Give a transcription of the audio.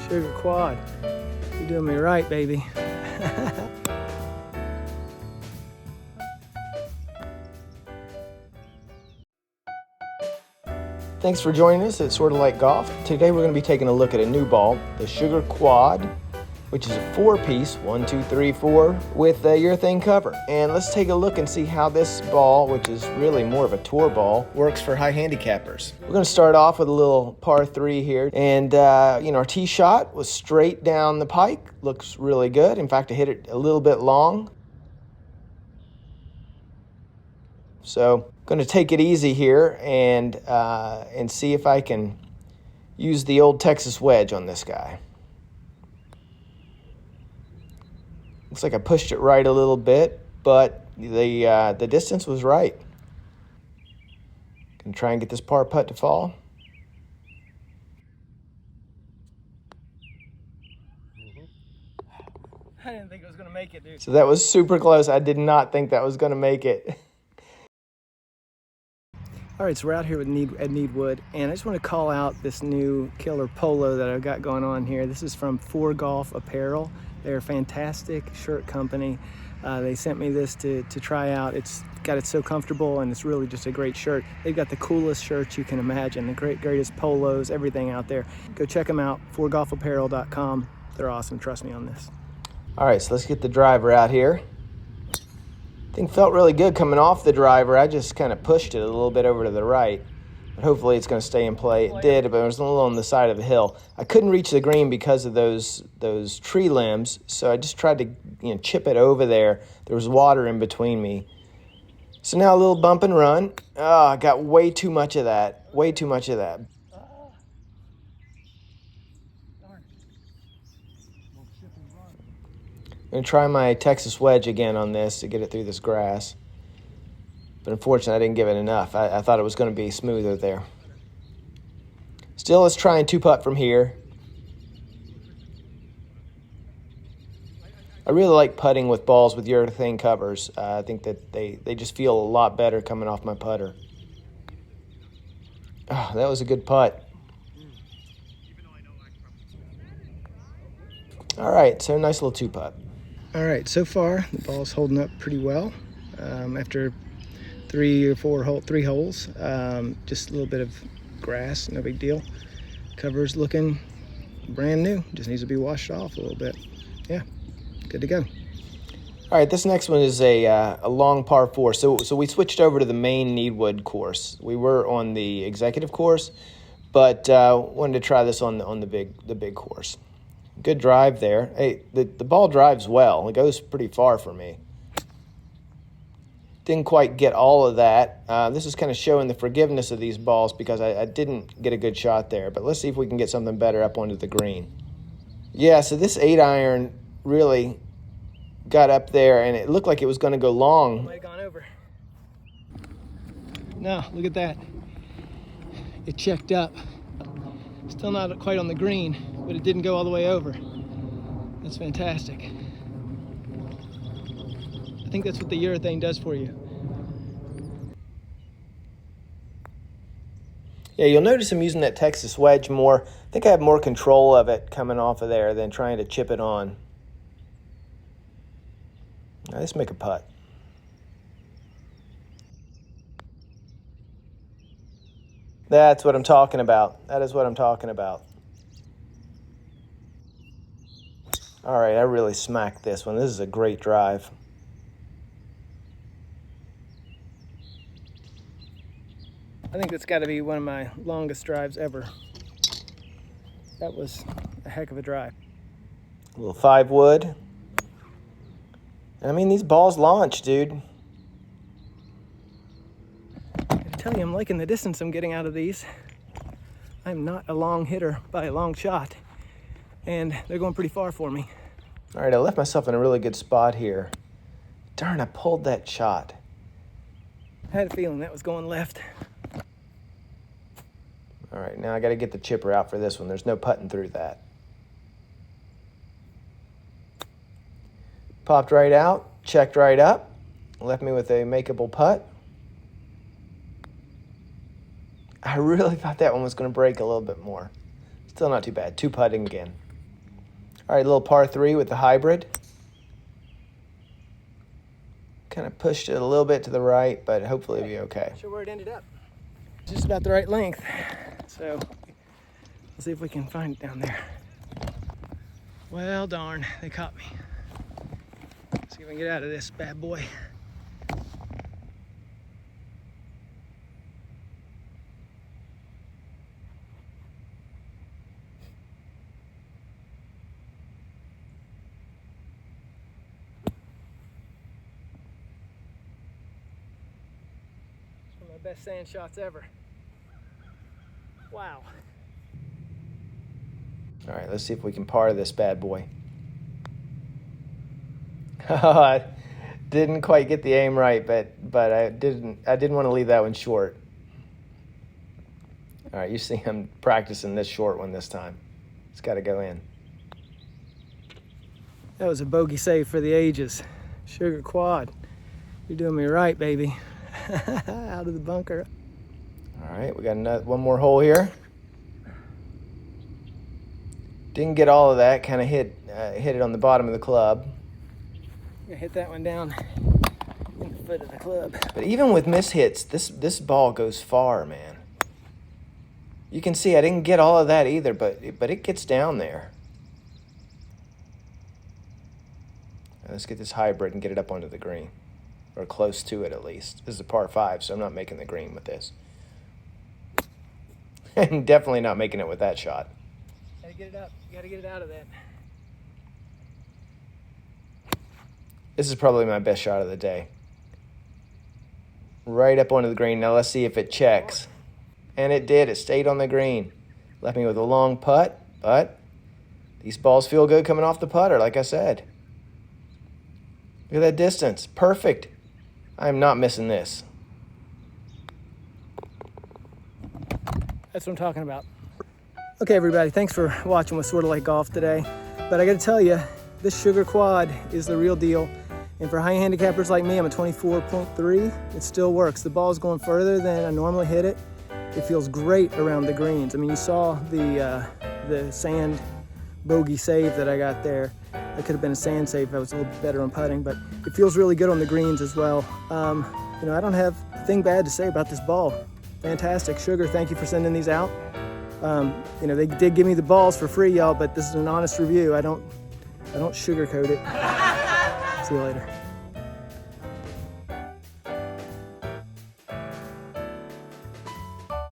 Sugar quad. You're doing me right, baby. Thanks for joining us at Sorta Like Golf. Today we're going to be taking a look at a new ball, the Sugar Quad, which is a 4-piece, 1, 2, 3, 4, with a urethane cover. And let's take a look and see how this ball, which is really more of a tour ball, works for high handicappers. We're going to start off with a little par 3 here. And, our tee shot was straight down the pike. Looks really good. In fact, I hit it a little bit long. So going to take it easy here and see if I can use the old Texas wedge on this guy. Looks like I pushed it right a little bit, but the distance was right. Gonna try and get this par putt to fall. I didn't think it was gonna make it, dude. So that was super close. I did not think that was gonna make it. All right, so we're out here with Needwood, and I just want to call out this new killer polo that I've got going on here. This is from FöR Golf Apparel. They're a fantastic shirt company. They sent me this to try out. It's so comfortable, and it's really just a great shirt. They've got the coolest shirts you can imagine, the greatest polos, everything out there. Go check them out, FöRGolfApparel.com. They're awesome, trust me on this. All right, so let's get the driver out here. Thing felt really good coming off the driver. I just kind of pushed it a little bit over to the right. But hopefully it's going to stay in play. It did, but it was a little on the side of the hill. I couldn't reach the green because of those tree limbs, so I just tried to chip it over there. There was water in between me. So now a little bump and run. Oh, I got way too much of that. Way too much of that. I'm going to try my Texas wedge again on this to get it through this grass. But unfortunately, I didn't give it enough. I thought it was going to be smoother there. Still, let's try and 2-putt from here. I really like putting with balls with urethane covers. I think that they just feel a lot better coming off my putter. Oh, that was a good putt. All right, so nice little 2-putt. All right, so far the ball's holding up pretty well after 3 holes. Just a little bit of grass, no big deal. Cover's looking brand new, just needs to be washed off a little bit. Yeah, good to go. All right, this next one is a long par 4. So we switched over to the main Needwood course. We were on the executive course, but wanted to try this on the big course. Good drive there. Hey, the ball drives well. It goes pretty far for me. Didn't quite get all of that. This is kind of showing the forgiveness of these balls because I didn't get a good shot there. But let's see if we can get something better up onto the green. Yeah, so this 8-iron really got up there, and it looked like it was going to go long. Might have gone over. No, look at that. It checked up. Still not quite on the green, but it didn't go all the way over. That's fantastic. I think that's what the urethane does for you. Yeah, you'll notice I'm using that Texas wedge more. I think I have more control of it coming off of there than trying to chip it on. Now let's make a putt. That's what I'm talking about. That is what I'm talking about. All right, I really smacked this one. This is a great drive. I think that's got to be one of my longest drives ever. That was a heck of a drive. A little 5 wood. And I mean, these balls launch, dude. I tell you, I'm liking the distance I'm getting out of these. I'm not a long hitter by a long shot, and they're going pretty far for me. All right, I left myself in a really good spot here. Darn, I pulled that shot. I had a feeling that was going left. All right, now I got to get the chipper out for this one. There's no putting through that. Popped right out, checked right up, left me with a makeable putt. I really thought that one was going to break a little bit more. Still not too bad. 2-putting again. All right, a little par 3 with the hybrid. Kind of pushed it a little bit to the right, but hopefully it'll be okay. Not sure where it ended up. Just about the right length. So let's see if we can find it down there. Well, darn, they caught me. Let's see if we can get out of this bad boy. Best sand shots ever. Wow. All right, let's see if we can par this bad boy. I didn't quite get the aim right, but I didn't want to leave that one short. All right, you see I'm practicing this short one this time. It's got to go in. That was a bogey save for the ages. Sugar quad. You're doing me right, baby. Out of the bunker. All right, we got one more hole here. Didn't get all of that. Kind of hit it on the bottom of the club. I'm gonna hit that one down in the foot of the club. But even with mishits, this ball goes far, man. You can see I didn't get all of that either, but it gets down there. Let's get this hybrid and get it up onto the green. Or close to it at least. This is a par 5, so I'm not making the green with this. And definitely not making it with that shot. Gotta get it up. You gotta get it out of that. This is probably my best shot of the day. Right up onto the green. Now let's see if it checks. And it did. It stayed on the green. Left me with a long putt, but these balls feel good coming off the putter, like I said. Look at that distance. Perfect. I'm not missing this. That's what I'm talking about. Okay, everybody, thanks for watching with Sort of Like Golf today. But I gotta tell you, this sugar quad is the real deal. And for high handicappers like me, I'm a 24.3. It still works. The ball's going further than I normally hit it. It feels great around the greens. I mean, you saw the sand bogey save that I got there. That could have been a sand save if I was a little better on putting, but it feels really good on the greens as well. You know, I don't have a thing bad to say about this ball. Fantastic. Sugar, thank you for sending these out. You know, they did give me the balls for free, y'all, but this is an honest review. I don't sugarcoat it. See you later.